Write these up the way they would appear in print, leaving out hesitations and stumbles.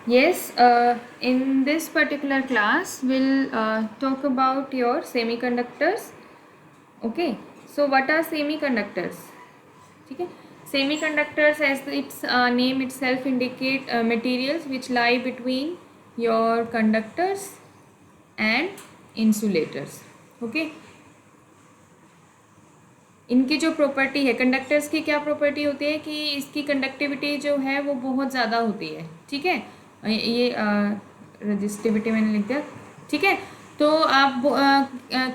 Yes, in this particular class, we'll talk about your semiconductors. Okay, so what are semiconductors? ठीक है, semiconductors, as its name itself indicate, materials which lie between your conductors and insulators. Okay, इनकी जो property है, conductors की क्या property होती है कि इसकी कंडक्टिविटी जो है वो बहुत ज़्यादा होती है. ठीक है, ये रजिस्टिविटी मैंने लिख दिया. ठीक है, तो आप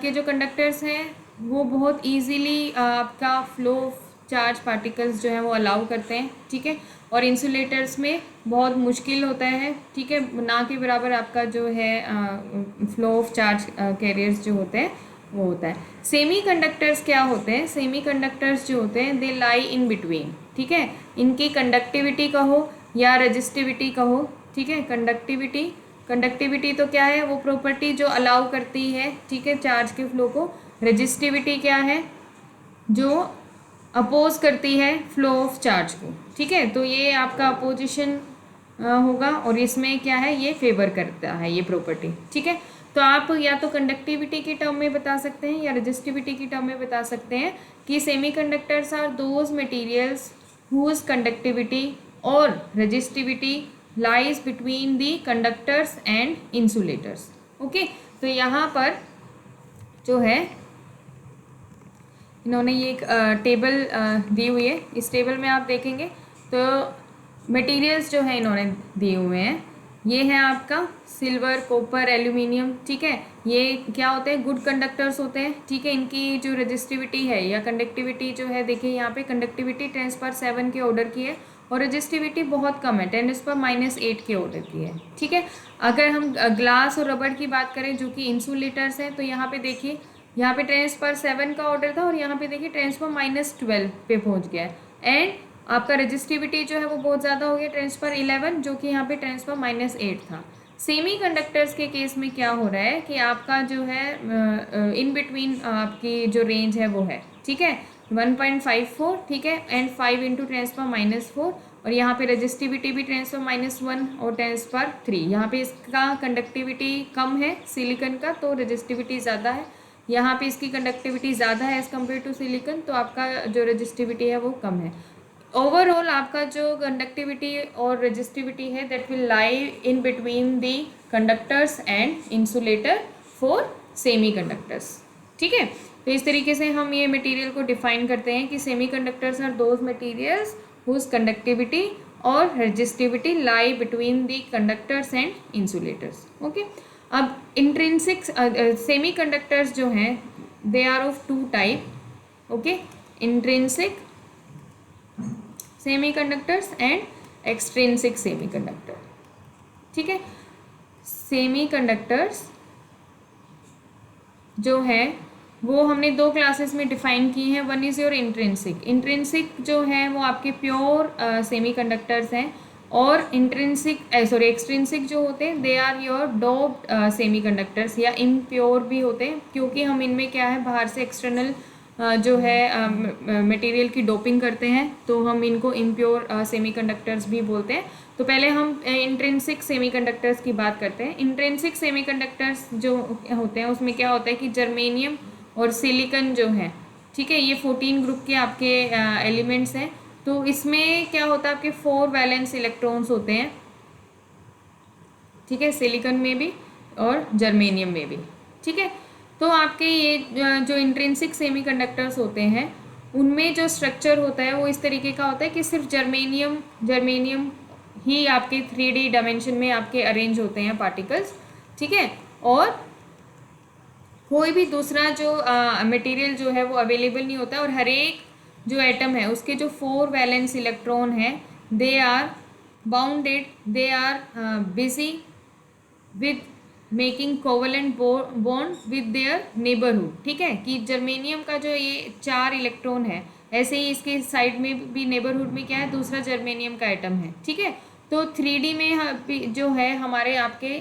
के जो कंडक्टर्स हैं वो बहुत इजीली आपका फ्लो चार्ज पार्टिकल्स जो है वो अलाउ करते हैं. ठीक है, और इंसुलेटर्स में बहुत मुश्किल होता है. ठीक है, ना के बराबर आपका जो है फ्लो ऑफ चार्ज कैरियर्स जो होते हैं वो होता है. सेमी कंडक्टर्स क्या होते हैं? सेमी कंडक्टर्स जो होते हैं दे लाई इन बिटवीन. ठीक है, इनकी कंडक्टिविटी कहो या रजिस्टिविटी कहो. ठीक है, कंडक्टिविटी तो क्या है? वो प्रॉपर्टी जो अलाउ करती है, ठीक है, चार्ज के फ्लो को. रजिस्टिविटी क्या है? जो अपोज करती है फ्लो ऑफ चार्ज को. ठीक है, तो ये आपका अपोजिशन होगा और इसमें क्या है? ये फेवर करता है ये प्रॉपर्टी. ठीक है, तो आप या तो कंडक्टिविटी की टर्म में बता सकते हैं या रजिस्टिविटी की टर्म में बता सकते हैं कि semiconductors are those materials whose conductivity और resistivity lies between the conductors and insulators. Okay, तो यहाँ पर जो है इन्होंने ये एक टेबल दी हुई है. इस टेबल में आप देखेंगे तो मटेरियल्स जो है इन्होंने दिए हुए हैं. ये है आपका सिल्वर, कॉपर, एल्यूमिनियम. ठीक है, ये क्या होते हैं? गुड कंडक्टर्स होते हैं. ठीक है, इनकी जो रजिस्टिविटी है या कंडक्टिविटी जो है, देखिए यहाँ पे कंडक्टिविटी 10⁻⁷ के ऑर्डर की है और रजिस्टिविटी बहुत कम है, 10⁻⁸ के ऑर्डर की है. ठीक है, अगर हम ग्लास और रबड़ की बात करें जो कि इंसुलेटर्स हैं, तो यहाँ पे देखिए, यहाँ पे 10⁻⁷ का ऑर्डर था और यहाँ पे देखिए 10⁻⁻12 पे पहुँच गया है. एंड आपका रजिस्टिविटी जो है वो बहुत ज़्यादा हो गया, 10⁻11, जो कि यहाँ पे 10⁻⁸ था. सेमी कंडक्टर्स के केस में क्या हो रहा है कि आपका जो है इन बिटवीन आपकी जो रेंज है वो है. ठीक है, 1.54. ठीक है, एंड 5 × 10⁻⁻4 और यहाँ पे रजिस्टिविटी भी 10⁻⁻1 और 10⁻3. यहाँ पे इसका कंडक्टिविटी कम है सिलिकन का, तो रजिस्टिविटी ज़्यादा है. यहाँ पे इसकी कंडक्टिविटी ज़्यादा है एज़ कम्पेयर टू सिलिकन, तो आपका जो रजिस्टिविटी है वो कम है. ओवरऑल आपका जो कंडक्टिविटी और रजिस्टिविटी है that will lie in between the conductors and insulator for semi conductors. ठीक है, तो इस तरीके से हम ये मटेरियल को डिफाइन करते हैं कि semiconductors are those materials whose conductivity और resistivity lie between the conductors and insulators. Okay, अब इंट्रिंसिक सेमी कंडक्टर्स जो हैं they are of two type. Okay, intrinsic semiconductors and extrinsic semiconductor. ठीक है, सेमीकंडक्टर्स जो है वो हमने दो क्लासेस में डिफाइन की हैं. One is your intrinsic. Intrinsic जो है वो आपके प्योर सेमीकंडक्टर्स हैं और एक्सट्रिंसिक जो होते हैं they are your doped semiconductors या इम्प्योर भी होते हैं, क्योंकि हम इनमें क्या है बाहर से एक्सटर्नल जो है मटेरियल की डोपिंग करते हैं, तो हम इनको इम्प्योर सेमीकंडक्टर्स भी बोलते हैं. तो पहले हम इंट्रिंसिक सेमीकंडक्टर्स की बात करते हैं. इंट्रिंसिक सेमीकंडक्टर्स जो होते हैं उसमें क्या होता है कि जर्मेनियम और सिलिकन जो है, ठीक है, ये 14 ग्रुप के आपके एलिमेंट्स हैं. तो इसमें क्या होता है, आपके 4 वैलेंस इलेक्ट्रॉन्स होते हैं. ठीक है, सिलिकन में भी और जर्मेनियम में भी. ठीक है, तो आपके ये जो इंट्रिंसिक सेमीकंडक्टर्स होते हैं उनमें जो स्ट्रक्चर होता है वो इस तरीके का होता है कि सिर्फ जर्मेनियम ही आपके 3D डायमेंशन में आपके अरेंज होते हैं पार्टिकल्स. ठीक है, और कोई भी दूसरा जो मटेरियल जो है वो अवेलेबल नहीं होता. और हर एक जो एटम है उसके जो 4 वैलेंस इलेक्ट्रॉन है they are bounded, they are busy with making covalent bond with their neighbourhood. ठीक है, कि जर्मेनियम का जो ये 4 इलेक्ट्रॉन है, ऐसे ही इसके साइड में भी नेबरहुड में क्या है, दूसरा जर्मेनियम का एटम है. ठीक है, तो 3D में जो है हमारे आपके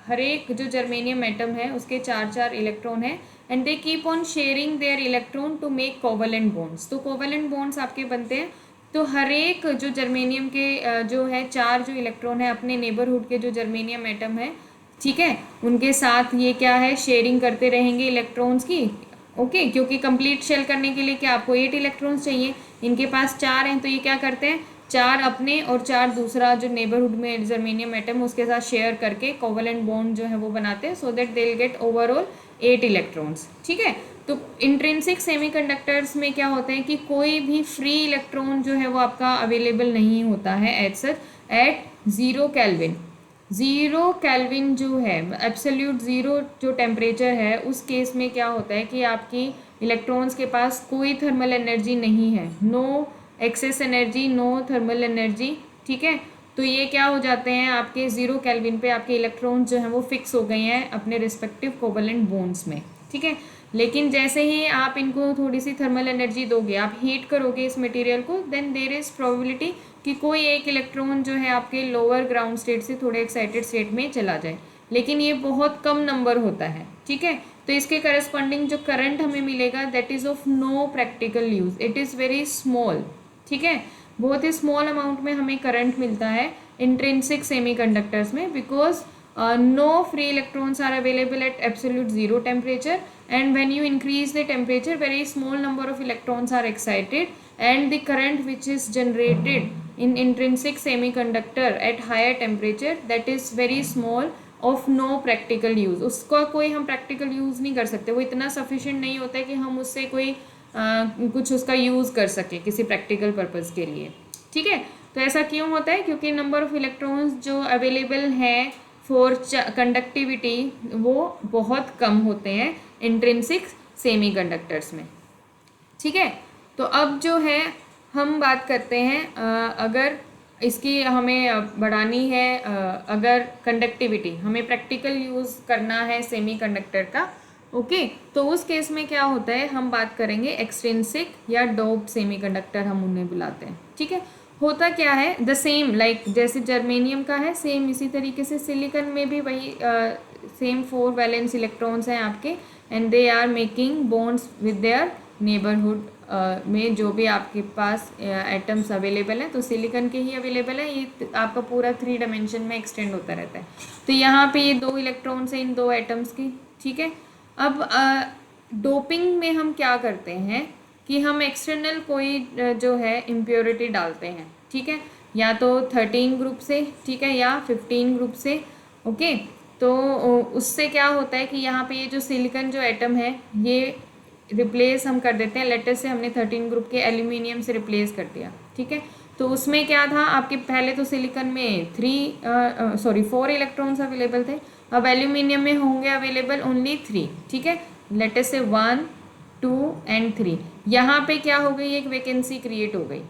हर एक जो जर्मेनियम एटम है उसके 4 इलेक्ट्रॉन है and they keep on sharing their electron to make covalent bonds. तो कोवलेंट बॉन्ड्स आपके बनते हैं तो हर एक जो जर्मेनियम के जो है 4 जो इलेक्ट्रॉन है अपने नेबरहुड के जो जर्मेनियम एटम है, ठीक है, उनके साथ ये क्या है, शेयरिंग करते रहेंगे इलेक्ट्रॉन्स की। ओके, क्योंकि कंप्लीट शेल करने के लिए क्या आपको 8 इलेक्ट्रॉन्स चाहिए, इनके पास 4 हैं, तो ये क्या करते हैं, 4 अपने और 4 दूसरा जो नेबरहुड में जर्मेनियम एटम उसके साथ शेयर करके कोवलेंट बॉन्ड जो है वो बनाते हैं, so that they will get overall 8 electrons. ठीक है, तो इंट्रिंसिक सेमीकंडक्टर्स में क्या होता है कि कोई भी फ्री इलेक्ट्रॉन जो है वो आपका अवेलेबल नहीं होता है at such at 0 kelvin. 0 kelvin जो है एब्सोल्यूट 0 जो टेम्परेचर है, उस केस में क्या होता है कि आपकी इलेक्ट्रॉन्स के पास कोई थर्मल एनर्जी नहीं है, no excess energy, no thermal energy. ठीक है, तो ये क्या हो जाते हैं, आपके 0 केल्विन पे आपके इलेक्ट्रॉन्स जो हैं वो फिक्स हो गए हैं अपने रिस्पेक्टिव कोवलेंट बॉन्ड्स में। ठीक है, लेकिन जैसे ही आप इनको थोड़ी सी थर्मल एनर्जी दोगे, आप हीट करोगे इस मटेरियल को, देन देर इज़ प्रोबेबिलिटी कि कोई एक इलेक्ट्रॉन जो है आपके लोअर ग्राउंड स्टेट से थोड़े एक्साइटेड स्टेट में चला जाए, लेकिन ये बहुत कम नंबर होता है। ठीक है, तो इसके करस्पॉन्डिंग जो करंट हमें मिलेगा that is of no practical use, it is very small. ठीक है, बहुत ही स्मॉल अमाउंट में हमें करंट मिलता है इंट्रिंसिक सेमीकंडक्टर्स में, because no free electrons are available at absolute 0 temperature, and when you increase the temperature very small number of electrons are excited, and the current which is generated in intrinsic semiconductor at higher temperature that is very small of no practical use, उसका कोई हम practical use नहीं कर सकते, वो इतना sufficient नहीं होता है कि हम उससे कोई कुछ उसका यूज़ कर सके किसी प्रैक्टिकल पर्पज़ के लिए। ठीक है, तो ऐसा क्यों होता है, क्योंकि नंबर ऑफ इलेक्ट्रॉन्स जो अवेलेबल हैं फॉर कंडक्टिविटी वो बहुत कम होते हैं इंट्रिंसिक सेमीकंडक्टर्स में। ठीक है, तो अब जो है हम बात करते हैं अगर इसकी हमें बढ़ानी है, अगर कंडक्टिविटी हमें प्रैक्टिकल यूज़ करना है सेमीकंडक्टर का, ओके, तो उस केस में क्या होता है, हम बात करेंगे एक्सट्रिंसिक या डोप्ड सेमीकंडक्टर हम उन्हें बुलाते हैं। ठीक है, होता क्या है, द सेम लाइक जैसे जर्मेनियम का है सेम इसी तरीके से सिलिकॉन में भी वही सेम 4 वैलेंस इलेक्ट्रॉन्स हैं आपके, and they are making bonds with their neighbourhood में जो भी आपके पास एटम्स अवेलेबल हैं, तो सिलिकॉन के ही अवेलेबल है, ये आपका पूरा 3 डायमेंशन में एक्सटेंड होता रहता है। तो यहाँ पे ये 2 इलेक्ट्रॉन्स हैं इन 2 एटम्स की। ठीक है, अब डोपिंग में हम क्या करते हैं कि हम एक्सटर्नल कोई जो है इम्प्योरिटी डालते हैं। ठीक है, या तो 13 ग्रुप से, ठीक है, या 15 ग्रुप से। ओके, तो उससे क्या होता है कि यहाँ पे ये जो सिलिकॉन जो एटम है ये रिप्लेस हम कर देते हैं, लेटर से हमने 13 ग्रुप के एल्यूमिनियम से रिप्लेस कर दिया। ठीक है, तो उसमें क्या था, आपके पहले तो सिलिकॉन में 4 इलेक्ट्रॉन्स अवेलेबल थे, अब एल्यूमिनियम में होंगे अवेलेबल ओनली 3। ठीक है, लेटर से 1, 2 एंड 3। यहाँ पे क्या हो गई, एक वैकेंसी क्रिएट हो गई।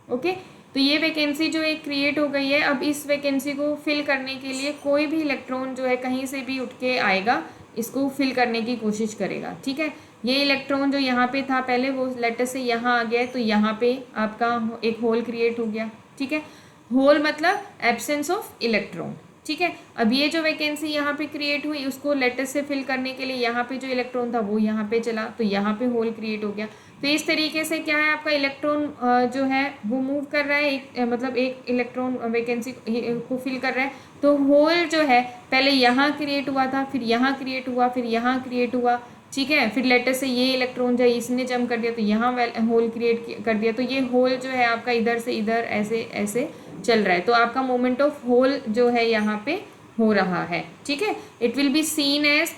ओके, तो ये वैकेंसी जो एक क्रिएट हो गई है, अब इस वैकेंसी को फिल करने के लिए कोई भी इलेक्ट्रॉन जो है कहीं से भी उठ के आएगा, इसको फिल करने की कोशिश करेगा। ठीक है, ये इलेक्ट्रॉन जो यहाँ पे था पहले वो लेटर से यहाँ आ गया है, तो यहाँ पे आपका एक होल क्रिएट हो गया। ठीक है, होल मतलब एब्सेंस ऑफ इलेक्ट्रॉन। ठीक है, अब ये जो वैकेंसी यहाँ पे क्रिएट हुई उसको लेटर से फिल करने के लिए यहाँ पे जो इलेक्ट्रॉन था वो यहाँ पे चला, तो यहाँ पे होल क्रिएट हो गया। तो इस तरीके से क्या है, आपका इलेक्ट्रॉन जो है वो मूव कर रहा है, मतलब एक इलेक्ट्रॉन वैकेंसी को फिल कर रहा है। तो होल जो है पहले यहाँ क्रिएट हुआ था, फिर यहाँ क्रिएट हुआ, फिर यहाँ क्रिएट हुआ। ठीक है, फिर लेटर से ये इलेक्ट्रॉन जो है इसने जम कर दिया तो यहाँ होल क्रिएट कर दिया, तो ये होल जो है आपका इधर से इधर ऐसे ऐसे चल रहा है, तो आपका मोमेंट ऑफ होल जो है यहाँ पे हो रहा है। ठीक है, it will be seen as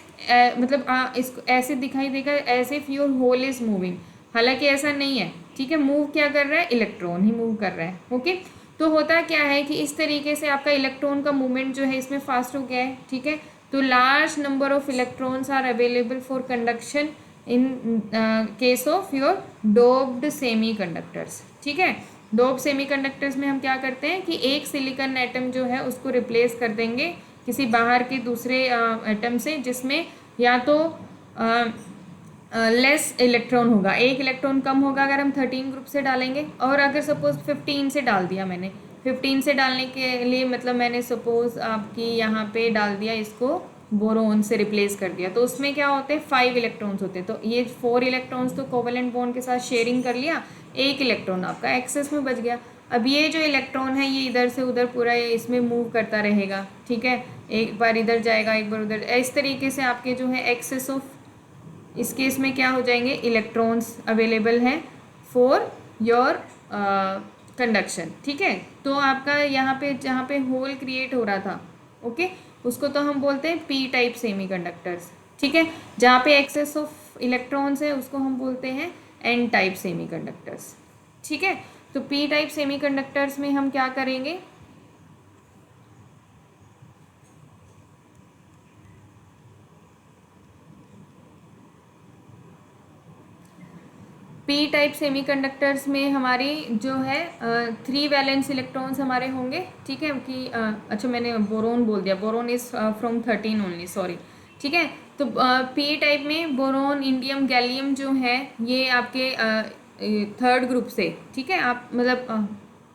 मतलब इसको ऐसे दिखाई देगा as if your hole is moving, हालांकि ऐसा नहीं है। ठीक है, मूव क्या कर रहा है, इलेक्ट्रॉन ही मूव कर रहा है। ओके, तो होता क्या है कि इस तरीके से आपका इलेक्ट्रॉन का मूवमेंट जो है इसमें फास्ट हो गया है। ठीक है, तो large number of electrons are available for conduction in case of your doped semiconductors. ठीक है, डोप्ड सेमीकंडक्टर्स में हम क्या करते हैं कि एक सिलिकॉन एटम जो है उसको रिप्लेस कर देंगे किसी बाहर के दूसरे एटम से, जिसमें या तो लेस इलेक्ट्रॉन होगा, एक इलेक्ट्रॉन कम होगा अगर हम 13 ग्रुप से डालेंगे, और अगर सपोज 15 से डाल दिया मैंने, 15 से डालने के लिए मतलब मैंने सपोज आपकी यहाँ पे डाल दिया इसको बोरोन से रिप्लेस कर दिया, तो उसमें क्या होते हैं 5 इलेक्ट्रॉन्स होते हैं। तो ये 4 इलेक्ट्रॉन्स तो कोवेलेंट बॉन्ड के साथ शेयरिंग कर लिया, एक इलेक्ट्रॉन आपका एक्सेस में बच गया। अब ये जो इलेक्ट्रॉन है ये इधर से उधर पूरा ये इसमें मूव करता रहेगा, ठीक है, एक बार इधर जाएगा एक बार उधर, इस तरीके से आपके जो है एक्सेस ऑफ, इस केस में क्या हो जाएंगे, इलेक्ट्रॉन्स अवेलेबल हैं फॉर योर कंडक्शन, ठीक है। तो आपका यहाँ पे जहाँ पे होल क्रिएट हो रहा था, ओके, उसको तो हम बोलते हैं पी टाइप सेमी कंडक्टर्स, ठीक है। जहाँ पे एक्सेस ऑफ इलेक्ट्रॉन्स है उसको हम बोलते हैं एन टाइप सेमी कंडक्टर्स, ठीक है। तो पी टाइप सेमी कंडक्टर्स में हम क्या करेंगे, पी टाइप सेमीकंडक्टर्स में हमारी जो है 3 वैलेंस इलेक्ट्रॉन्स हमारे होंगे, ठीक है। कि अच्छा मैंने बोरोन बोल दिया, boron is from 13 only, sorry, ठीक है। तो पी टाइप में बोरोन, इंडियम, गैलियम जो है ये आपके थर्ड ग्रुप से, ठीक है, आप मतलब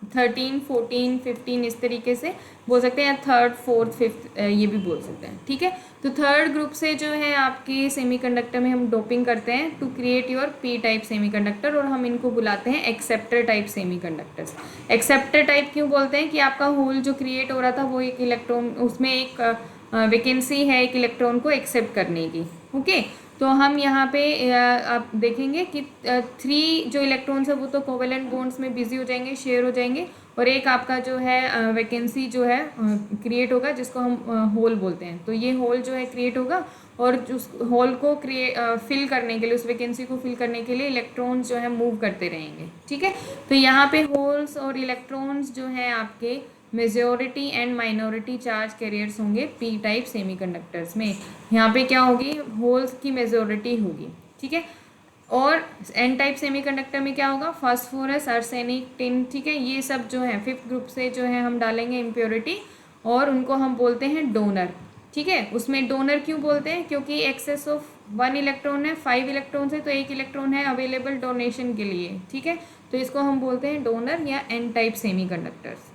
13, 14, 15 इस तरीके से बोल सकते हैं, या थर्ड, फोर्थ, फिफ्थ ये भी बोल सकते हैं, ठीक है। तो थर्ड ग्रुप से जो है आपके सेमीकंडक्टर में हम डोपिंग करते हैं to create your P type semiconductor, और हम इनको बुलाते हैं acceptor type semiconductors. Acceptor type क्यों बोलते हैं, कि आपका होल जो क्रिएट हो रहा था वो एक इलेक्ट्रॉन, उसमें एक वैकेंसी है एक इलेक्ट्रॉन को एक्सेप्ट करने की, ओके। तो हम यहाँ पे आप देखेंगे कि 3 जो इलेक्ट्रॉन्स है वो तो कोवेलेंट बॉन्ड्स में बिजी हो जाएंगे, शेयर हो जाएंगे, और एक आपका जो है वैकेंसी जो है क्रिएट होगा जिसको हम होल बोलते हैं। तो ये होल जो है क्रिएट होगा, और उस होल को फिल करने के लिए, उस वैकेंसी को फिल करने के लिए इलेक्ट्रॉन्स जो है मूव करते रहेंगे, ठीक है। तो यहाँ पे होल्स और इलेक्ट्रॉन्स जो है आपके majority and minority charge carriers होंगे पी टाइप सेमीकंडक्टर्स में। यहाँ पे क्या होगी, होल्स की मेजॉरिटी होगी, ठीक है। और एन टाइप सेमीकंडक्टर में क्या होगा, फास्फोरस, आर्सेनिक, टिन, ठीक है, ये सब जो है फिफ्थ ग्रुप से जो है हम डालेंगे इम्प्योरिटी, और उनको हम बोलते हैं डोनर, ठीक है। उसमें डोनर क्यों बोलते हैं, क्योंकि एक्सेस ऑफ 1 इलेक्ट्रॉन है, 5 इलेक्ट्रॉन है, तो एक इलेक्ट्रॉन है अवेलेबल डोनेशन के लिए, ठीक है। तो इसको हम बोलते हैं डोनर या एन टाइप सेमीकंडक्टर्स,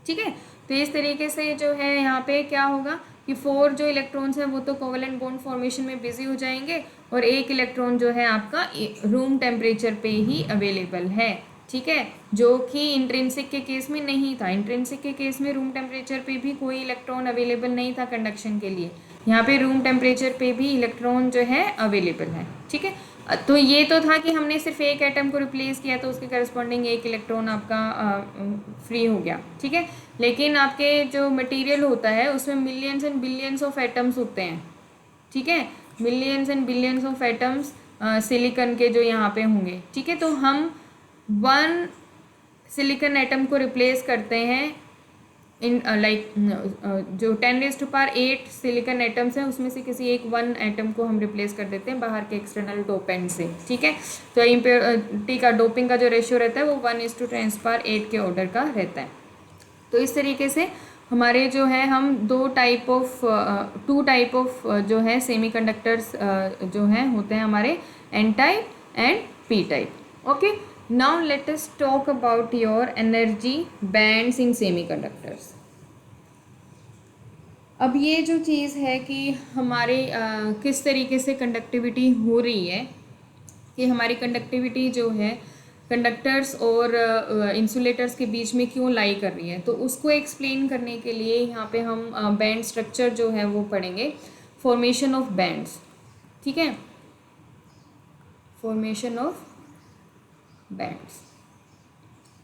ठीक है। तो इस तरीके से जो है यहाँ पे क्या होगा कि 4 जो इलेक्ट्रॉन्स हैं वो तो कोवेलेंट बॉन्ड फॉर्मेशन में बिजी हो जाएंगे, और एक इलेक्ट्रॉन जो है आपका रूम टेम्परेचर पे ही अवेलेबल है, ठीक है, जो कि इंट्रिंसिक के केस में नहीं था। इंट्रिंसिक के केस में रूम टेम्परेचर पे भी कोई इलेक्ट्रॉन अवेलेबल नहीं था कंडक्शन के लिए, यहाँ पे रूम टेम्परेचर पे भी इलेक्ट्रॉन जो है अवेलेबल है, ठीक है। तो ये तो था कि हमने सिर्फ एक एटम को रिप्लेस किया तो उसके करस्पॉन्डिंग एक इलेक्ट्रॉन आपका फ्री हो गया, ठीक है। लेकिन आपके जो मटेरियल होता है उसमें millions and billions of atoms होते हैं, ठीक है, millions and billions of atoms silicon के जो यहाँ पे होंगे, ठीक है। तो हम 1 सिलिकॉन एटम को रिप्लेस करते हैं इन जो 10⁸ सिलिकॉन एटम्स हैं उसमें से किसी एक 1 एटम को हम रिप्लेस कर देते हैं बाहर के एक्सटर्नल डोपेंट से, ठीक है। तो इम्प्योरिटी का, डोपिंग का जो रेशियो रहता है वो 1:10⁸ के ऑर्डर का रहता है। तो इस तरीके से हमारे जो है हम 2 टाइप ऑफ जो है सेमीकंडक्टर्स जो हैं होते हैं हमारे N type and P type, okay. Now let us talk about your energy bands in semiconductors. अब ये जो चीज़ है कि हमारे किस तरीके से कंडक्टिविटी हो रही है, कि हमारी कंडक्टिविटी जो है कंडक्टर्स और इंसुलेटर्स के बीच में क्यों लाई कर रही है, तो उसको एक्सप्लेन करने के लिए यहाँ पे हम बैंड स्ट्रक्चर जो है वो पढ़ेंगे, फॉर्मेशन ऑफ बैंड्स, ठीक है, formation of bands,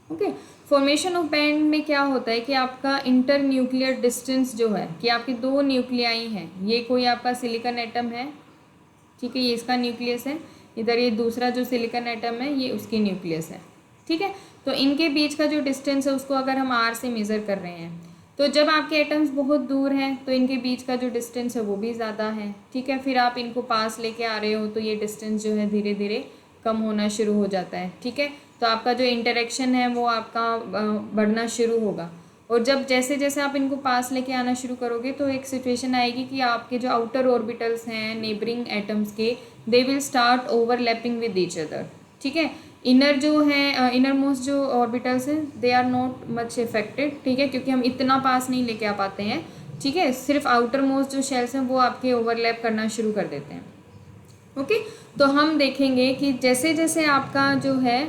okay. Formation of band में क्या होता है कि आपका इंटर न्यूक्लियर डिस्टेंस जो है, कि आपके 2 न्यूक्लियाई हैं, ये कोई आपका सिलिकॉन एटम है, ठीक है, ये इसका न्यूक्लियस है, इधर ये दूसरा जो सिलिकॉन एटम है ये उसकी न्यूक्लियस है, ठीक है। तो इनके बीच का जो डिस्टेंस है उसको अगर हम r से मेज़र कर रहे हैं, तो जब आपके एटम्स बहुत दूर हैं तो इनके बीच का जो डिस्टेंस है वो भी ज़्यादा है, ठीक है। फिर आप इनको पास लेके आ रहे हो तो ये डिस्टेंस जो है धीरे धीरे कम होना शुरू हो जाता है, ठीक है। तो आपका जो इंटरेक्शन है वो आपका बढ़ना शुरू होगा, और जब जैसे जैसे आप इनको पास लेके आना शुरू करोगे तो एक सिचुएशन आएगी कि आपके जो आउटर ऑर्बिटल्स हैं नेबरिंग एटम्स के, they will start overlapping with each other, ठीक है। इनर जो है इनर मोस्ट जो ऑर्बिटल्स हैं they are not much affected, ठीक है, क्योंकि हम इतना पास नहीं लेके आ पाते हैं, ठीक है। सिर्फ आउटर मोस्ट जो शेल्स हैं वो आपके ओवरलैप करना शुरू कर देते हैं, ओके। तो हम देखेंगे कि जैसे जैसे आपका जो है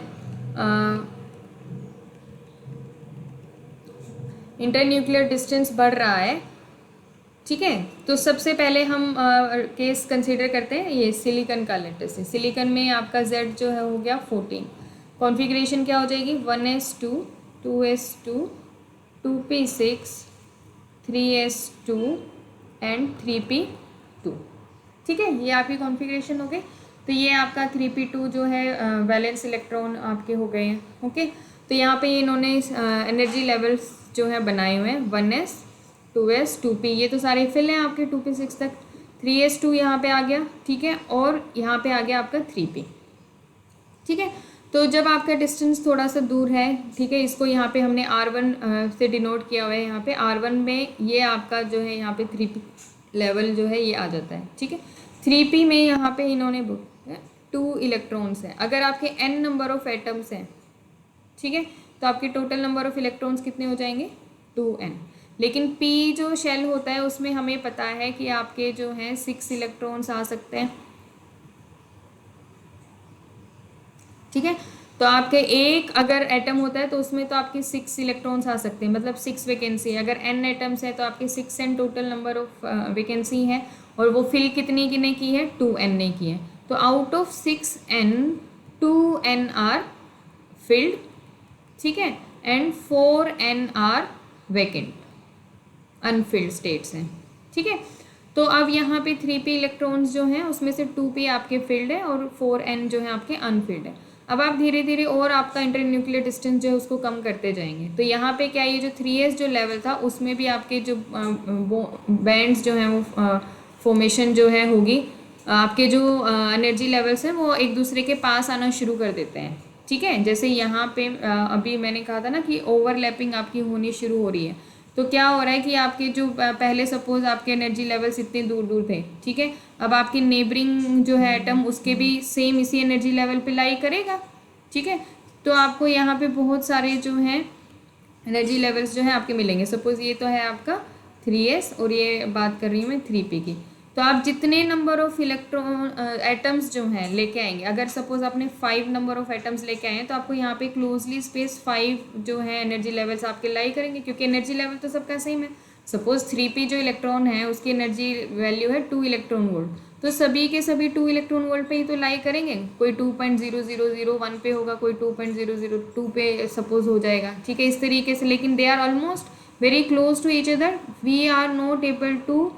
इंटरन्यूक्लियर डिस्टेंस बढ़ रहा है, ठीक है। तो सबसे पहले हम केस कंसीडर करते हैं ये सिलिकॉन का लेटर से। सिलिकॉन में आपका Z जो है हो गया 14। कॉन्फ़िगरेशन क्या हो जाएगी 1s2 2s2 2p6 3s2 and 3p2, ठीक है। ये आपकी कॉन्फ़िगरेशन हो गई। तो ये आपका 3p2 जो है वैलेंस इलेक्ट्रॉन आपके हो गए हैं, ओके। तो यहाँ पे इन्होंने एनर्जी लेवल्स जो है बनाए हुए हैं 1s 2s 2p, ये तो सारे फिल हैं आपके 2p6 तक। 3s2 यहाँ पे आ गया, ठीक है, और यहाँ पे आ गया आपका 3p, ठीक है। तो जब आपका डिस्टेंस थोड़ा सा दूर है, ठीक है, इसको यहाँ पे हमने R1 से डिनोट किया हुआ है। यहाँ पे R1 में ये आपका जो है यहाँ पे 3p लेवल जो है ये आ जाता है, ठीक है। 3p में यहाँ पे इन्होंने 2 इलेक्ट्रॉन्स हैं। अगर आपके n नंबर ऑफ एटम्स हैं, ठीक है, तो आपके टोटल नंबर ऑफ इलेक्ट्रॉन्स कितने हो जाएंगे 2n। लेकिन p जो शेल होता है उसमें हमें पता है कि आपके जो हैं 6 इलेक्ट्रॉन्स आ सकते हैं, ठीक है। तो आपके एक अगर एटम होता है तो उसमें तो आपके 6 इलेक्ट्रॉन्स आ सकते हैं, मतलब 6 वैकेंसी। अगर n एटम्स है तो आपके 6n total number of vacancy है, और वो फिल कितनी की ने की है 2n ने की है। तो out of 6n 2n are filled, ठीक है, and 4n are vacant, unfilled states हैं, ठीक है। तो अब यहाँ पे 3p इलेक्ट्रॉन्स जो हैं उसमें से 2p आपके फिल्ड है और 4n जो है आपके अनफिल्ड है। अब आप धीरे धीरे और आपका इंटरन्यूक्लियर डिस्टेंस जो है उसको कम करते जाएंगे। तो यहाँ पे क्या ये जो 3s जो लेवल था उसमें भी आपके जो बैंड्स जो हैं वो फॉर्मेशन जो है होगी, आपके जो एनर्जी लेवल्स हैं वो एक दूसरे के पास आना शुरू कर देते हैं, ठीक है। जैसे यहाँ पे अभी मैंने कहा था ना कि ओवरलैपिंग आपकी होनी शुरू हो रही है। तो क्या हो रहा है कि आपके जो पहले सपोज आपके एनर्जी लेवल्स इतने दूर दूर थे, ठीक है, अब आपकी नेबरिंग जो है एटम उसके भी सेम इसी एनर्जी लेवल पे लाई करेगा, ठीक है। तो आपको यहाँ पे बहुत सारे जो हैं एनर्जी लेवल्स जो है आपके मिलेंगे। सपोज ये तो है आपका 3s और ये बात कर रही हूँ मैं 3p की। तो आप जितने नंबर ऑफ इलेक्ट्रॉन एटम्स जो हैं लेके आएंगे, अगर सपोज आपने 5 नंबर ऑफ एटम्स लेके आए हैं तो आपको यहाँ पे क्लोजली स्पेस 5 जो है एनर्जी लेवल्स आपके लाई करेंगे, क्योंकि एनर्जी लेवल तो सबका सेम है। सपोज 3p जो इलेक्ट्रॉन है उसकी एनर्जी वैल्यू है 2 इलेक्ट्रॉन वोल्ट, तो सभी के सभी 2 इलेक्ट्रॉन वोल्ट पे ही तो लाई करेंगे। कोई 2.0001 पे होगा, कोई 2.002 पे सपोज हो जाएगा, ठीक है, इस तरीके से। लेकिन they are almost very close to each other, we are not able to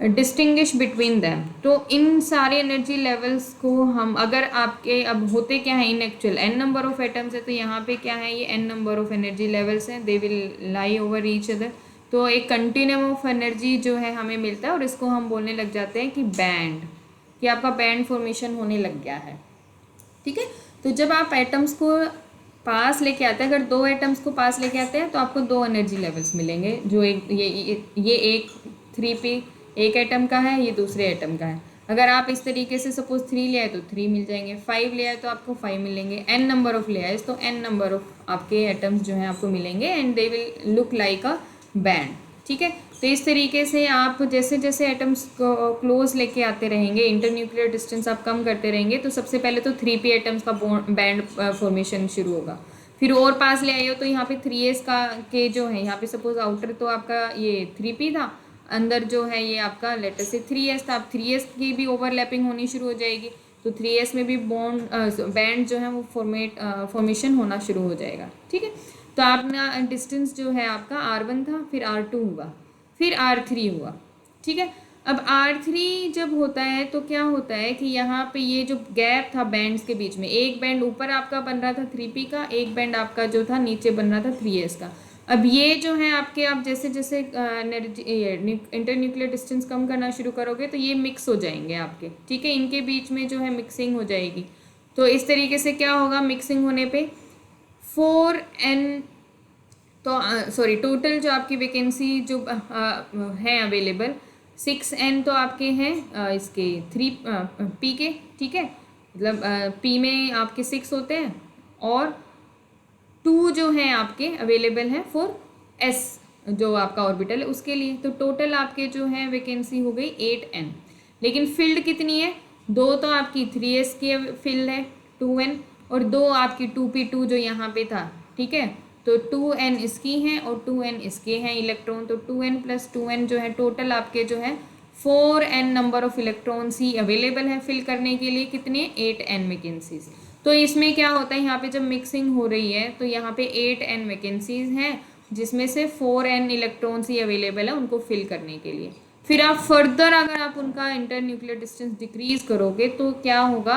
distinguish between them. तो इन सारे एनर्जी लेवल्स को हम अगर आपके अब होते क्या है in actual n number of atoms है, तो यहाँ पे क्या है ये n number of energy levels हैं, they will lie over each other. तो एक कंटिन्यूम ऑफ एनर्जी जो है हमें मिलता है और इसको हम बोलने लग जाते हैं कि बैंड, कि आपका बैंड फॉर्मेशन होने लग गया है, ठीक है। तो जब आप एटम्स को पास लेके आते हैं, अगर 2 एटम्स को पास लेके आते हैं तो आपको 2 एनर्जी लेवल्स मिलेंगे। जो एक ये एक 3p एक एटम का है, ये दूसरे एटम का है। अगर आप इस तरीके से सपोज 3 ले आए तो 3 मिल जाएंगे, 5 ले आए तो आपको 5 मिलेंगे, n नंबर ऑफ ले आए तो n नंबर ऑफ आपके एटम्स जो हैं आपको मिलेंगे, and they will look like a band, ठीक है। तो इस तरीके से आप जैसे जैसे एटम्स को क्लोज लेके आते रहेंगे, इंटरन्यूक्लियर डिस्टेंस आप कम करते रहेंगे, तो सबसे पहले तो 3p एटम्स का बैंड फॉर्मेशन शुरू होगा। फिर और पास ले आए हो तो यहाँ पे 3s का के जो है यहाँ पे सपोज आउटर तो आपका ये 3p था, अंदर जो है ये आपका लेटर से 3s था। अब 3s की भी ओवरलैपिंग होनी शुरू हो जाएगी, तो 3s में भी बैंड जो है वो फॉर्मेशन होना शुरू हो जाएगा, ठीक है। तो आपने डिस्टेंस जो है आपका R1 था, फिर R2 हुआ, फिर R3 हुआ, ठीक है। अब R3 जब होता है तो क्या होता है कि यहाँ पे ये जो गैप था बैंड्स के बीच में, एक बैंड ऊपर आपका बन रहा था 3p का, एक बैंड आपका जो था नीचे बन रहा था 3s का। अब ये जो है आपके आप जैसे जैसे इंटरन्यूक्लियर डिस्टेंस कम करना शुरू करोगे तो ये मिक्स हो जाएंगे आपके, ठीक है, इनके बीच में जो है मिक्सिंग हो जाएगी। तो इस तरीके से क्या होगा, मिक्सिंग होने पे 4n तो सॉरी टोटल जो आपकी वैकेंसी जो है अवेलेबल 6n तो आपके हैं इसके 3p के, ठीक है, मतलब p में आपके 6 होते हैं और 2 जो हैं आपके अवेलेबल हैं फॉर s जो आपका ऑर्बिटल है उसके लिए। तो टोटल आपके जो है वैकेंसी हो गई 8n। लेकिन फील्ड कितनी है, 2 तो आपकी 3s की फील्ड है 2n, और 2 आपकी 2p2 जो यहाँ पे था, ठीक है। तो 2n इसकी हैं और 2n इसके हैं इलेक्ट्रॉन, तो 2n प्लस 2n जो है टोटल आपके जो है 4n number of electrons he available हैं फिल करने के लिए, कितने 8n वैकेंसीज। तो इसमें क्या होता है, यहाँ पे जब मिक्सिंग हो रही है तो यहाँ पे 8n वैकेंसीज हैं जिसमें से 4n इलेक्ट्रॉन्स ही अवेलेबल है उनको फिल करने के लिए। फिर आप फर्दर अगर आप उनका इंटर न्यूक्लियर डिस्टेंस डिक्रीज करोगे तो क्या होगा,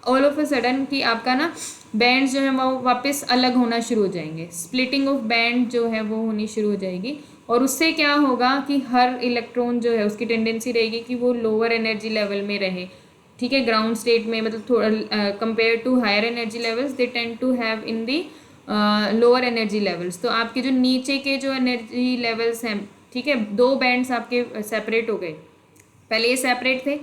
ऑल ऑफ अ सडन कि आपका ना बैंड जो है वो वापस अलग होना शुरू हो जाएंगे, स्प्लिटिंग ऑफ बैंड जो है वो होनी शुरू हो जाएगी। और उससे क्या होगा कि हर इलेक्ट्रॉन जो है उसकी टेंडेंसी रहेगी कि वो लोअर एनर्जी लेवल में रहे, ठीक है, ग्राउंड स्टेट में, मतलब थोड़ा compare to higher energy levels they tend to have in the lower energy levels. तो आपके जो नीचे के जो एनर्जी लेवल्स हैं, ठीक है, 2 बैंड्स आपके सेपरेट हो गए, पहले ये सेपरेट थे,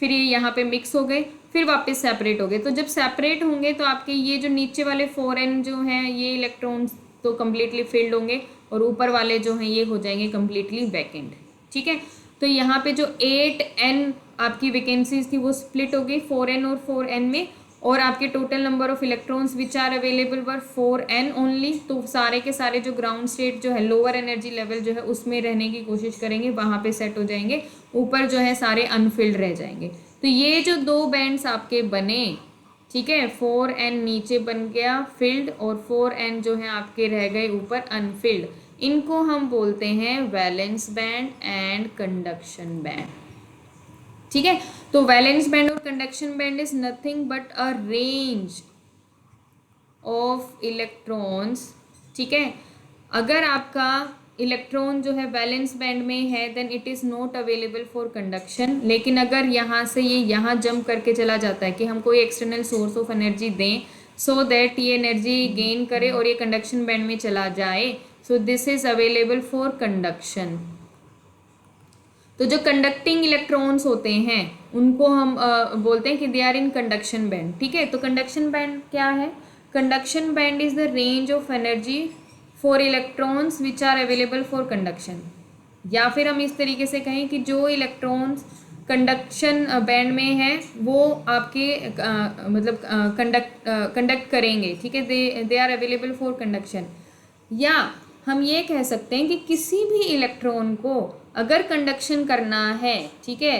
फिर ये यहाँ पे मिक्स हो गए, फिर वापस सेपरेट हो गए। तो जब सेपरेट होंगे तो आपके ये जो नीचे वाले 4n जो हैं ये इलेक्ट्रॉन्स तो कम्प्लीटली फिल्ड होंगे और ऊपर वाले जो हैं ये हो जाएंगे कम्प्लीटली वैकेंट, ठीक है। तो यहाँ पे जो 8n आपकी वैकेंसीज थी वो स्प्लिट हो गई 4n और 4n में, और आपके total number of electrons which are available were 4n only. तो सारे के सारे जो ग्राउंड स्टेट जो है लोअर एनर्जी लेवल जो है उसमें रहने की कोशिश करेंगे, वहाँ पे सेट हो जाएंगे, ऊपर जो है सारे अनफिल्ड रह जाएंगे। तो ये जो 2 बैंड्स आपके बने, ठीक है, 4n नीचे बन गया फिल्ड और 4n जो है आपके रह गए ऊपर अनफिल्ड, इनको हम बोलते हैं valence band and conduction band, ठीक है। तो वैलेंस बैंड और conduction band is nothing but a range of electrons, ठीक है। अगर आपका इलेक्ट्रॉन जो है वैलेंस बैंड में है then it is not available for conduction, लेकिन अगर यहाँ से ये यहाँ जंप करके चला जाता है कि हम कोई एक्सटर्नल सोर्स ऑफ एनर्जी दें सो दैट ये एनर्जी गेन करे और ये कंडक्शन बैंड में चला जाए, सो this is available for conduction. तो जो कंडक्टिंग इलेक्ट्रॉन्स होते हैं उनको हम बोलते हैं कि they are in conduction band, ठीक है। तो कंडक्शन बैंड क्या है, conduction band is the range of energy for electrons which are available for conduction, या फिर हम इस तरीके से कहें कि जो इलेक्ट्रॉन्स कंडक्शन बैंड में है वो आपके मतलब कंडक्ट करेंगे, ठीक है, they are available for conduction. या हम ये कह सकते हैं कि किसी भी इलेक्ट्रॉन को अगर कंडक्शन करना है, ठीक है,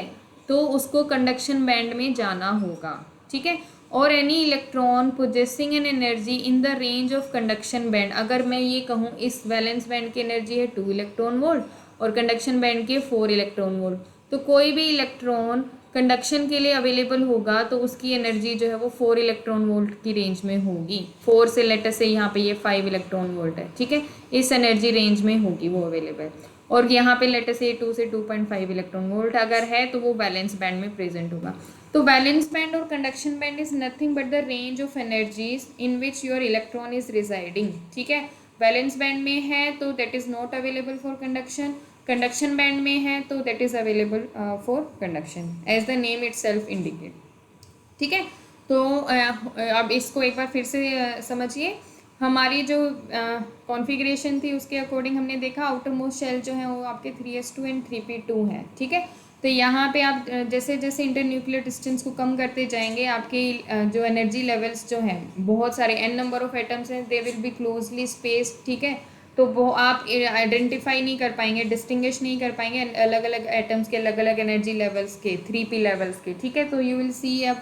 तो उसको कंडक्शन बैंड में जाना होगा, ठीक है। और any electron possessing an energy in the range of conduction band, अगर मैं ये कहूँ इस वैलेंस बैंड की एनर्जी है 2 इलेक्ट्रॉन वोल्ट और कंडक्शन बैंड की 4 इलेक्ट्रॉन वोल्ट, तो कोई भी इलेक्ट्रॉन कंडक्शन के लिए अवेलेबल होगा तो उसकी एनर्जी जो है वो 4 इलेक्ट्रॉन वोल्ट की रेंज में होगी। 4 से लेटर से यहाँ पे ये 5 इलेक्ट्रॉन वोल्ट है, ठीक है, इस एनर्जी रेंज में होगी वो अवेलेबल। और यहाँ पे लेटर से 2 से 2.5 इलेक्ट्रॉन वोल्ट अगर है तो वो बैलेंस बैंड में प्रेजेंट होगा। तो बैलेंस बैंड और conduction band is nothing but the range of energies in which your electron is residing, ठीक है। बैलेंस बैंड में है तो that is not available for conduction, conduction band में है तो that is available for conduction as the name itself indicate, ठीक है। तो अब इसको एक बार फिर से समझिए, हमारी जो कॉन्फ़िगरेशन थी उसके अकॉर्डिंग हमने देखा आउटर मोस्ट शेल जो है वो आपके 3s2 एंड 3p2 है, ठीक है। तो यहाँ पे आप जैसे जैसे इंटर न्यूक्लियर डिस्टेंस को कम करते जाएंगे आपके जो एनर्जी लेवल्स जो हैं, बहुत सारे n नंबर ऑफ एटम्स हैं, they will be closely spaced, ठीक है। तो वो आप आइडेंटिफाई नहीं कर पाएंगे, डिस्टिंग्विश नहीं कर पाएंगे अलग अलग एटम्स के अलग अलग एनर्जी लेवल्स के, 3p लेवल्स के, ठीक है। तो you will see a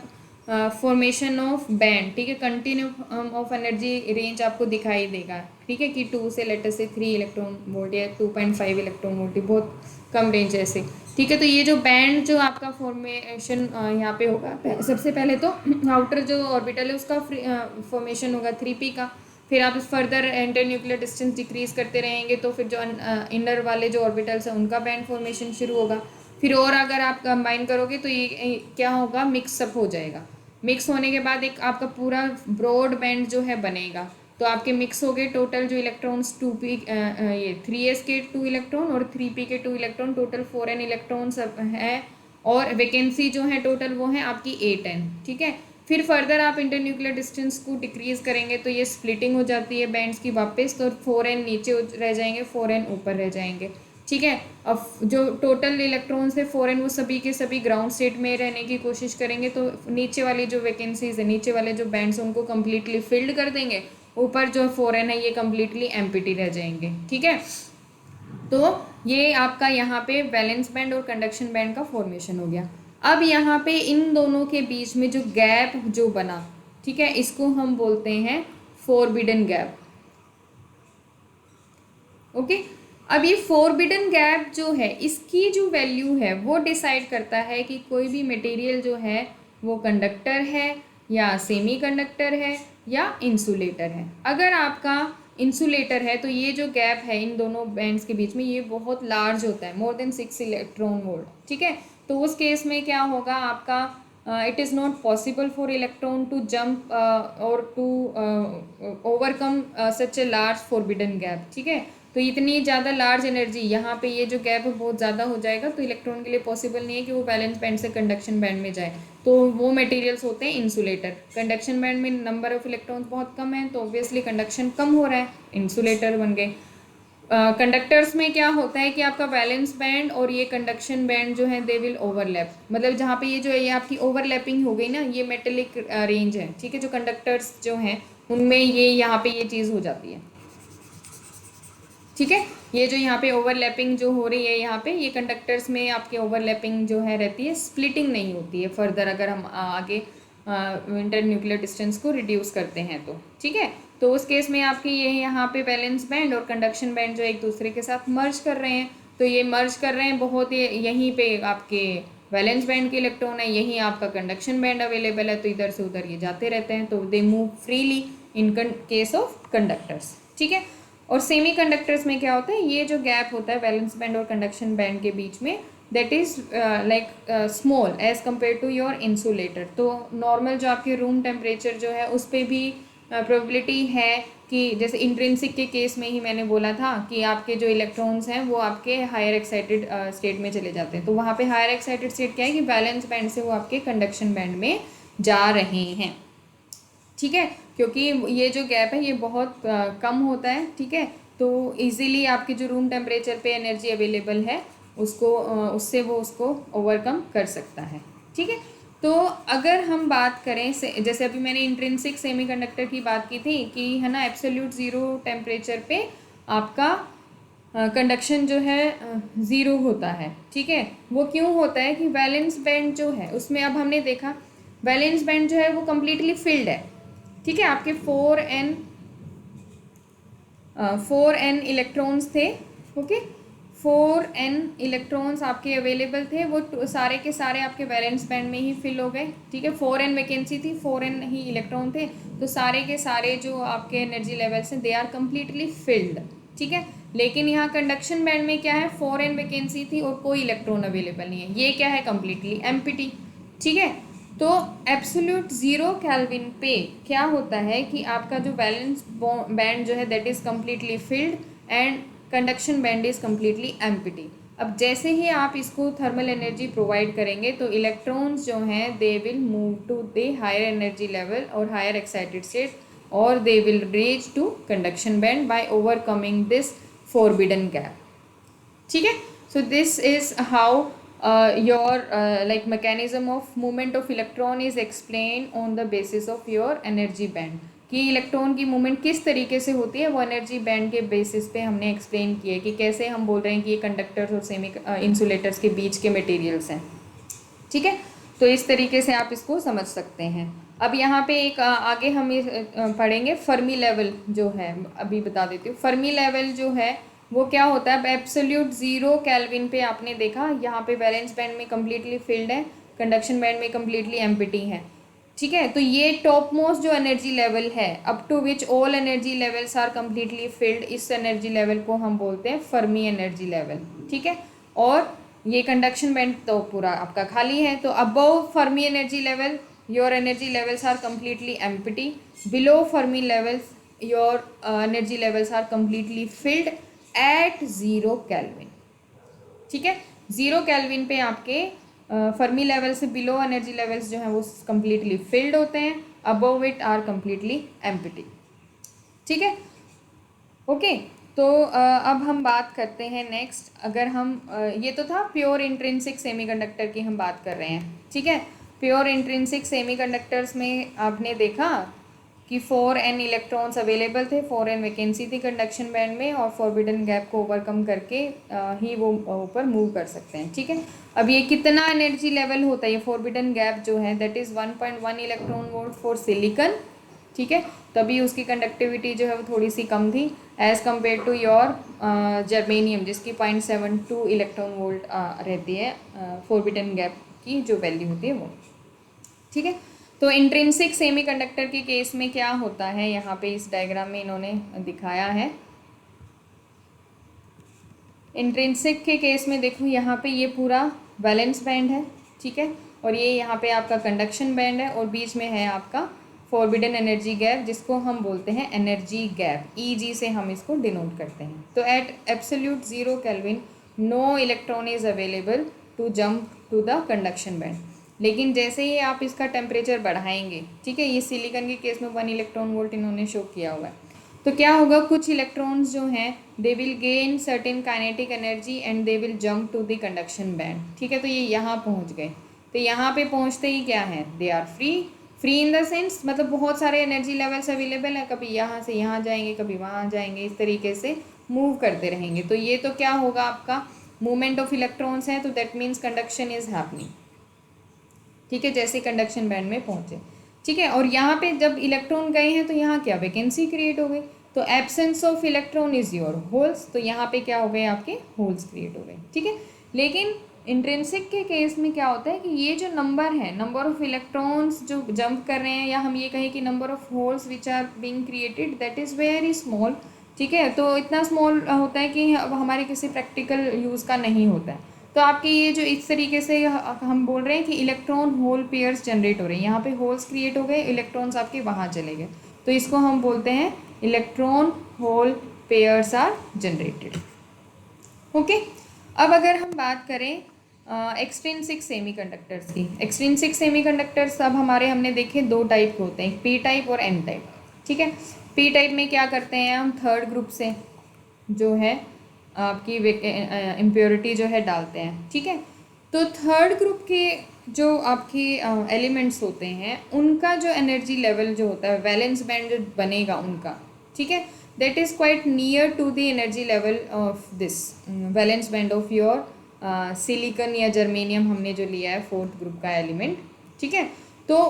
formation of band, ठीक है, कंटिन्यूम ऑफ एनर्जी रेंज आपको दिखाई देगा, ठीक है, कि 2 से लेटर से 3 इलेक्ट्रॉन वोल्ट या 2.5 इलेक्ट्रॉन वोल्ट, बहुत कम रेंज ऐसे, ठीक है। तो ये जो बैंड जो आपका फॉर्मेशन यहाँ पे होगा, सबसे पहले तो आउटर जो ऑर्बिटल है उसका फॉर्मेशन होगा 3p का, फिर आप further inter nuclear distance decrease करते रहेंगे तो फिर जो इनर वाले जो ऑर्बिटल्स हैं उनका बैंड फॉर्मेशन शुरू होगा। फिर और अगर आप कंबाइन करोगे तो ये क्या होगा, मिक्सअप हो जाएगा, मिक्स होने के बाद एक आपका पूरा ब्रॉड बैंड जो है बनेगा। तो आपके मिक्स हो गए टोटल जो इलेक्ट्रॉन्स 2p ये 3s के 2 इलेक्ट्रॉन और 3p के 2 इलेक्ट्रॉन, टोटल 4n इलेक्ट्रॉन्स है, और वैकेंसी जो है टोटल वो है आपकी 8n, ठीक है। फिर फर्दर आप इंटर न्यूक्लियर डिस्टेंस को डिक्रीज करेंगे तो ये स्प्लिटिंग हो जाती है बैंड्स की वापस, तो 4n नीचे रह जाएंगे, 4n ऊपर रह जाएंगे। ठीक है। अब जो टोटल इलेक्ट्रॉन्स है 4n वो सभी के सभी ग्राउंड स्टेट में रहने की कोशिश करेंगे, तो नीचे वाली जो वैकेंसीज है, नीचे वाले जो बैंड्स हैं उनको कम्प्लीटली फिल्ड कर देंगे, ऊपर जो 4n है ये कम्प्लीटली एम्प्टी रह जाएंगे। ठीक है, तो ये आपका यहाँ पे वैलेंस बैंड और कंडक्शन बैंड का फॉर्मेशन हो गया। अब यहाँ पे इन दोनों के बीच में जो गैप जो बना, ठीक है, इसको हम बोलते हैं फोरबिडन गैप। ओके, अब ये फोरबिडन गैप जो है इसकी जो वैल्यू है वो डिसाइड करता है कि कोई भी मटेरियल जो है वो कंडक्टर है या सेमी कंडक्टर है या इंसुलेटर है। अगर आपका इंसुलेटर है तो ये जो गैप है इन दोनों बैंड्स के बीच में ये बहुत लार्ज होता है, मोर देन 6 इलेक्ट्रॉन वोल्ट। ठीक है, तो उस केस में क्या होगा आपका, it is not possible for electron to jump और to overcome such a large forbidden gap. ठीक है, तो इतनी ज़्यादा लार्ज एनर्जी यहाँ पे ये जो गैप है बहुत ज़्यादा हो जाएगा, तो इलेक्ट्रॉन के लिए पॉसिबल नहीं है कि वो वैलेंस बैंड से कंडक्शन बैंड में जाए। तो वो मटेरियल्स होते हैं इंसुलेटर। कंडक्शन बैंड में नंबर ऑफ इलेक्ट्रॉन्स बहुत कम है तो ऑब्वियसली कंडक्शन कम हो रहा है, इंसुलेटर बन गए। कंडक्टर्स में क्या होता है कि आपका वैलेंस बैंड और ये कंडक्शन बैंड जो है दे विल ओवरलैप, मतलब जहाँ पे ये जो है ये आपकी ओवरलैपिंग हो गई ना, ये मेटेलिक रेंज है। ठीक है, जो कंडक्टर्स जो हैं उनमें ये यहाँ पे ये चीज़ हो जाती है। ठीक है, ये जो यहाँ पे ओवरलैपिंग जो हो रही है यहाँ पे ये कंडक्टर्स में आपके ओवरलैपिंग जो है रहती है, स्प्लिटिंग नहीं होती है फर्दर अगर हम आगे इंटर न्यूक्लियर डिस्टेंस को रिड्यूस करते हैं तो। ठीक है, तो उस केस में आपके ये यहाँ पे वैलेंस बैंड और कंडक्शन बैंड जो एक दूसरे के साथ मर्ज कर रहे हैं, तो ये मर्ज कर रहे हैं बहुत ही, यहीं पे आपके वैलेंस बैंड के इलेक्ट्रॉन है, यहीं आपका कंडक्शन बैंड अवेलेबल है, तो इधर से उधर ये जाते रहते हैं, तो they move freely in case of conductors. ठीक है, और सेमी कंडक्टर्स में क्या होता है, ये जो गैप होता है वैलेंस बैंड और कंडक्शन बैंड के बीच में, that is like small as compare to your insulator. तो नॉर्मल जो आपके रूम टेम्परेचर जो है उस पर भी प्रोबेबिलिटी है कि जैसे इंट्रिंसिक के केस में ही मैंने बोला था कि आपके जो इलेक्ट्रॉन्स हैं वो आपके हायर एक्साइटेड स्टेट में चले जाते हैं, तो वहाँ पे हायर एक्साइटेड स्टेट क्या है कि वैलेंस बैंड से वो आपके कंडक्शन बैंड में जा रहे हैं। ठीक है, क्योंकि ये जो गैप है ये बहुत कम होता है। ठीक है, तो इजीली आपके जो रूम टेम्परेचर पे एनर्जी अवेलेबल है उसको उससे वो उसको ओवरकम कर सकता है। ठीक है, तो अगर हम बात करें जैसे अभी मैंने इंट्रिंसिक सेमीकंडक्टर की बात की थी कि है ना, एब्सोल्यूट ज़ीरो टेम्परेचर पे आपका कंडक्शन जो है ज़ीरो होता है। ठीक है, वो क्यों होता है कि वैलेंस बैंड जो है उसमें अब हमने देखा वैलेंस बैंड जो है वो कम्प्लीटली फिल्ड है। ठीक है, आपके 4n इलेक्ट्रॉन्स थे। ओके, 4n इलेक्ट्रॉन्स आपके अवेलेबल थे, वो सारे के सारे आपके वैलेंस बैंड में ही फिल हो गए। ठीक है, 4n वैकेंसी थी, 4n ही इलेक्ट्रॉन थे, तो सारे के सारे जो आपके एनर्जी लेवल्स हैं दे आर कम्प्लीटली फिल्ड। ठीक है, लेकिन यहाँ कंडक्शन बैंड में क्या है, 4n वैकेंसी थी और कोई इलेक्ट्रॉन अवेलेबल नहीं है, ये क्या है, कम्प्लीटली एम्प्टी। ठीक है, तो एब्सोल्यूट ज़ीरो केल्विन पे क्या होता है कि आपका जो वैलेंस बैंड जो है that is completely filled and conduction band is completely empty. अब जैसे ही आप इसको थर्मल एनर्जी प्रोवाइड करेंगे तो इलेक्ट्रॉन्स जो हैं they will move to the higher energy level और हायर एक्साइटेड स्टेट और they will reach to conduction band by overcoming this forbidden gap. ठीक है, so this is how your like mechanism of movement of electron is explained on the basis of your energy band, कि electron की movement किस तरीके से होती है वो एनर्जी बैंड के बेसिस पे हमने एक्सप्लेन किया है कि कैसे हम बोल रहे हैं कि ये कंडक्टर्स और सेमी इंसुलेटर्स के बीच के मटेरियल्स हैं। ठीक है, तो इस तरीके से आप इसको समझ सकते हैं। अब यहाँ पे एक आगे हम पढ़ेंगे फर्मी लेवल जो है, अभी बता देती हूँ। फर्मी लेवल जो है वो क्या होता है, अब एब्सोल्यूट ज़ीरो केल्विन पे आपने देखा यहाँ पे वैलेंस बैंड में कम्प्लीटली फिल्ड है, कंडक्शन बैंड में कम्प्लीटली एम्प्टी है। ठीक है, तो ये टॉप मोस्ट जो एनर्जी लेवल है up to which all energy levels are completely filled, इस एनर्जी लेवल को हम बोलते हैं फर्मी एनर्जी लेवल। ठीक है, और ये कंडक्शन बैंड तो पूरा आपका खाली है, तो above Fermi energy level your energy levels are completely empty, below Fermi levels your energy levels are completely filled at zero kelvin. ठीक है, ज़ीरो केल्विन पे आपके फर्मी लेवल से बिलो एनर्जी लेवल्स जो हैं वो कम्प्लीटली फिल्ड होते हैं, above it are completely empty. ठीक है, ओके, तो अब हम बात करते हैं नेक्स्ट। अगर हम ये तो था प्योर इंट्रिंसिक सेमीकंडक्टर की हम बात कर रहे हैं, ठीक है। प्योर इंट्रिंसिक सेमीकंडक्टर्स में आपने देखा कि 4n इलेक्ट्रॉन्स अवेलेबल थे, 4n वैकेंसी थी कंडक्शन बैंड में, और फॉरबिडन गैप को ओवरकम करके ही वो ऊपर मूव कर सकते हैं, ठीक है। अब ये कितना एनर्जी लेवल होता है, ये फॉरबिडन गैप जो है that is 1.1 electron volt for silicon, ठीक है। तभी उसकी कंडक्टिविटी जो है वो थोड़ी सी कम थी as compare to your germanium, जिसकी 0.72 इलेक्ट्रॉन वोल्ट रहती है फॉरबिडन गैप की जो वैल्यू होती है वो, ठीक है। तो इंट्रिंसिक सेमीकंडक्टर के केस में क्या होता है, यहाँ पे इस डायग्राम में इन्होंने दिखाया है। इंट्रिंसिक के केस में देखो यहाँ पे ये पूरा वैलेंस बैंड है, ठीक है, और ये यहाँ पे आपका कंडक्शन बैंड है, और बीच में है आपका फॉरबिडन एनर्जी गैप, जिसको हम बोलते हैं एनर्जी गैप, EG से हम इसको डिनोट करते हैं। तो at absolute 0 kelvin no electron is available to jump to the conduction band. लेकिन जैसे ही आप इसका टेम्परेचर बढ़ाएंगे, ठीक है, ये सिलिकॉन के केस में 1 इलेक्ट्रॉन वोल्ट इन्होंने शो किया हुआ है, तो क्या होगा, कुछ इलेक्ट्रॉन्स जो हैं they will gain certain kinetic energy and they will jump to the conduction band, ठीक है। तो ये यहाँ पहुँच गए, तो यहाँ पे पहुँचते ही क्या है, they are free. Free in the sense मतलब बहुत सारे एनर्जी लेवल्स अवेलेबल हैं, कभी यहाँ से यहाँ जाएंगे, कभी वहाँ जाएंगे, इस तरीके से मूव करते रहेंगे। तो ये तो क्या होगा, आपका मूवमेंट ऑफ इलेक्ट्रॉन्स है, तो that means conduction is happening, ठीक है, जैसे कंडक्शन बैंड में पहुँचे, ठीक है। और यहाँ पे जब इलेक्ट्रॉन गए हैं तो यहाँ क्या वैकेंसी क्रिएट हो गई, तो absence of electron is your holes, तो यहाँ पे क्या हो गए, आपके होल्स क्रिएट हो गए, ठीक है। लेकिन इंट्रिंसिक के केस में क्या होता है कि ये जो नंबर है, नंबर ऑफ इलेक्ट्रॉन्स जो जंप कर रहे हैं, या हम ये कहें कि number of holes which are being created, that is very small, ठीक है। तो इतना स्मॉल होता है कि अब हमारे किसी प्रैक्टिकल यूज़ का नहीं होता है। तो आपके ये जो इस तरीके से हम बोल रहे हैं कि इलेक्ट्रॉन होल पेयर्स जनरेट हो रहे हैं, यहाँ पे होल्स क्रिएट हो गए, इलेक्ट्रॉन्स आपके वहाँ चले गए, तो इसको हम बोलते हैं electron hole pairs are generated, okay. अब अगर हम बात करें एक्सट्रिंसिक सेमीकंडक्टर्स की, एक्सट्रिंसिक सेमीकंडक्टर्स अब हमारे हमने देखे दो टाइप के होते हैं, पी टाइप और एन टाइप, ठीक है। पी टाइप में क्या करते हैं हम, थर्ड ग्रुप से जो है आपकी इम्प्योरिटी जो है डालते हैं, ठीक है। तो थर्ड ग्रुप के जो आपके एलिमेंट्स होते हैं उनका जो एनर्जी लेवल जो होता है, वैलेंस बैंड जो बनेगा उनका, ठीक है, that is quite near to the energy level of this valence band of your silicon या जर्मेनियम हमने जो लिया है फोर्थ ग्रुप का एलिमेंट, ठीक है। तो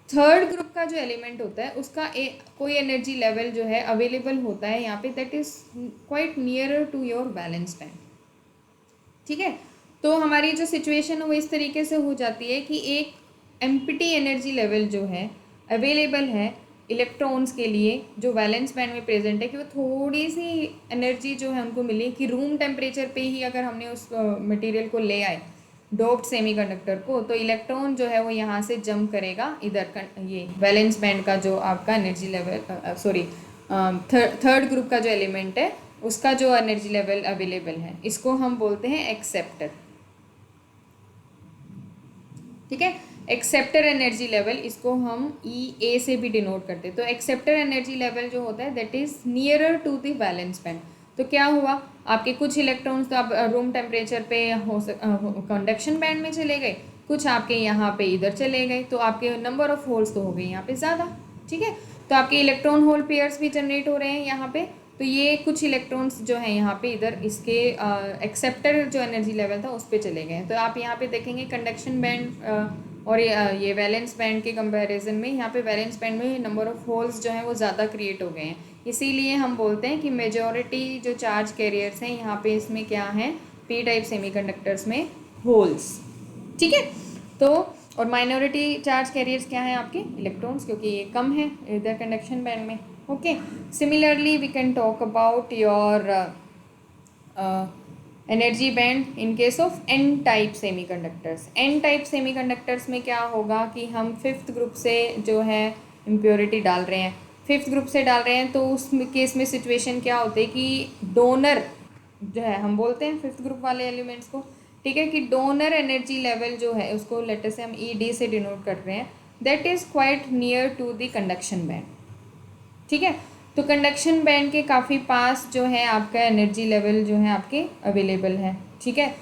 थर्ड ग्रुप का जो एलिमेंट होता है उसका कोई एनर्जी लेवल जो है अवेलेबल होता है यहाँ पे, that is quite nearer to your valence band, ठीक है। तो हमारी जो सिचुएशन है वो इस तरीके से हो जाती है कि एक एम्प्टी एनर्जी लेवल जो है अवेलेबल है इलेक्ट्रॉन्स के लिए जो वैलेंस बैंड में प्रेजेंट है, कि वो थोड़ी सी एनर्जी जो है उनको मिली कि रूम टेम्परेचर पे ही अगर हमने उस मटेरियल को ले आए डोप्ड सेमीकंडक्टर को, तो इलेक्ट्रॉन जो है वो यहाँ से जंप करेगा इधर ये वैलेंस बैंड का जो आपका energy level sorry third group का जो एलिमेंट है उसका जो एनर्जी लेवल अवेलेबल है, इसको हम बोलते हैं एक्सेप्टर, ठीक है। एक्सेप्टर एनर्जी लेवल, इसको हम EA से भी डिनोट करते हैं। तो एक्सेप्टर एनर्जी लेवल जो होता है that is nearer to the valence band. तो क्या हुआ, आपके कुछ इलेक्ट्रॉन्स तो आप रूम टेम्परेचर पे कंडक्शन बैंड में चले गए, कुछ आपके यहाँ पे इधर चले गए, तो आपके नंबर ऑफ होल्स तो हो गए यहाँ पे ज़्यादा, ठीक है। तो आपके इलेक्ट्रॉन होल पेयर्स भी जनरेट हो रहे हैं यहाँ पे, तो ये कुछ इलेक्ट्रॉन्स जो हैं यहाँ पे इधर इसके एक्सेप्टर जो एनर्जी लेवल था उस पर चले गए हैं। तो आप यहाँ पे देखेंगे कंडक्शन बैंड और ये वैलेंस बैंड के कंपैरिजन में यहाँ पे वैलेंस बैंड में नंबर ऑफ होल्स जो हैं वो ज़्यादा क्रिएट हो गए हैं, इसीलिए हम बोलते हैं कि मेजॉरिटी जो चार्ज कैरियर्स हैं यहाँ पे इसमें क्या हैं, पी टाइप सेमीकंडक्टर्स में होल्स, ठीक है। तो और माइनॉरिटी चार्ज कैरियर्स क्या हैं, आपके इलेक्ट्रॉन्स, क्योंकि ये कम है इधर कंडक्शन बैंड में, okay. Similarly we can talk about your energy band in case of N type semiconductors. N type semiconductors में क्या होगा कि हम फिफ्थ ग्रुप से जो है इम्प्योरिटी डाल रहे हैं, फिफ्थ ग्रुप से डाल रहे हैं, तो उस केस में सिचुएशन क्या होती है कि डोनर जो है, हम बोलते हैं फिफ्थ ग्रुप वाले एलिमेंट्स को, ठीक है, कि डोनर एनर्जी लेवल जो है उसको लेटर से हम ED से डिनोट कर रहे हैं, that is quite near to the conduction band, ठीक है। तो कंडक्शन बैंड के काफ़ी पास जो है आपका एनर्जी लेवल जो है आपके अवेलेबल है, ठीक है।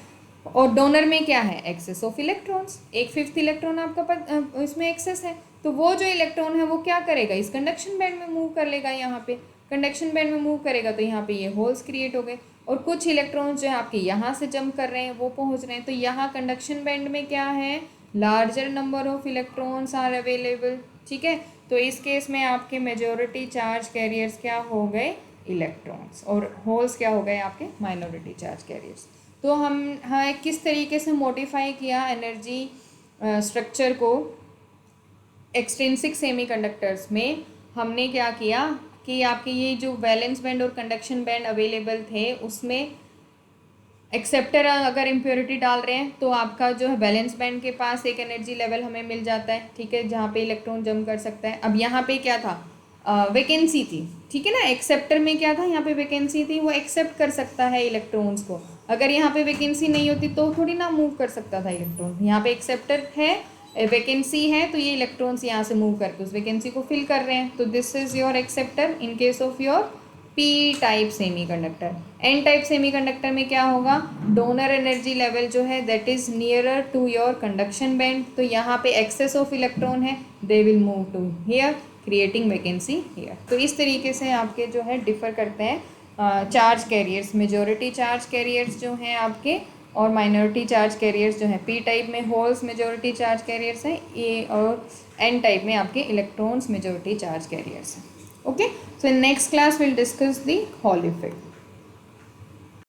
और डोनर में क्या है, एक्सेस ऑफ इलेक्ट्रॉन्स, 1/5 इलेक्ट्रॉन आपका इसमें एक्सेस है, तो वो जो इलेक्ट्रॉन है वो क्या करेगा, इस कंडक्शन बैंड में मूव कर लेगा। यहाँ पे कंडक्शन बैंड में मूव करेगा तो यहाँ पे ये होल्स क्रिएट हो गए, और कुछ इलेक्ट्रॉन्स जो है आपके यहाँ से जंप कर रहे हैं, वो पहुँच रहे हैं। तो यहाँ कंडक्शन बैंड में क्या है, larger number of electrons are available, ठीक है। तो इस केस में आपके मेजॉरिटी चार्ज कैरियर्स क्या हो गए, इलेक्ट्रॉन्स, और होल्स क्या हो गए आपके, माइनॉरिटी चार्ज कैरियर्स। तो हम हाँ किस तरीके से मॉडिफाई किया एनर्जी स्ट्रक्चर को एक्सट्रिंसिक सेमीकंडक्टर्स में, हमने क्या किया कि आपके ये जो वैलेंस बैंड और कंडक्शन बैंड अवेलेबल थे उसमें एक्सेप्टर अगर इम्प्योरिटी डाल रहे हैं तो आपका जो है वैलेंस बैंड के पास एक एनर्जी लेवल हमें मिल जाता है, ठीक है, जहाँ पे इलेक्ट्रॉन जंप कर सकता है। अब यहाँ पे क्या था, वैकेंसी थी, ठीक है ना। एक्सेप्टर में क्या था, यहाँ पे वैकेंसी थी, वो एक्सेप्ट कर सकता है इलेक्ट्रॉन्स को। अगर यहाँ पे वैकेंसी नहीं होती तो थोड़ी ना मूव कर सकता था इलेक्ट्रॉन। यहाँ पे एक्सेप्टर है, वैकेंसी है, तो ये इलेक्ट्रॉन्स यहाँ से मूव करके उस वैकेंसी को फिल कर रहे हैं। तो this is your acceptor in case of your P type semiconductor. N type semiconductor में क्या होगा, डोनर एनर्जी लेवल जो है that is nearer to your conduction band, तो यहाँ पे एक्सेस ऑफ इलेक्ट्रॉन है, they will move to here creating vacancy here. तो इस तरीके से आपके जो है डिफर करते हैं charge carriers, majority charge carriers जो हैं आपके, और माइनॉरिटी चार्ज कैरियर्स जो हैं। पी टाइप में होल्स मेजॉरिटी चार्ज कैरियर्स हैं, ए और एन टाइप में आपके इलेक्ट्रॉन्स मेजॉरिटी चार्ज कैरियर्स हैं। Okay, so in next class we'll discuss the Hall effect.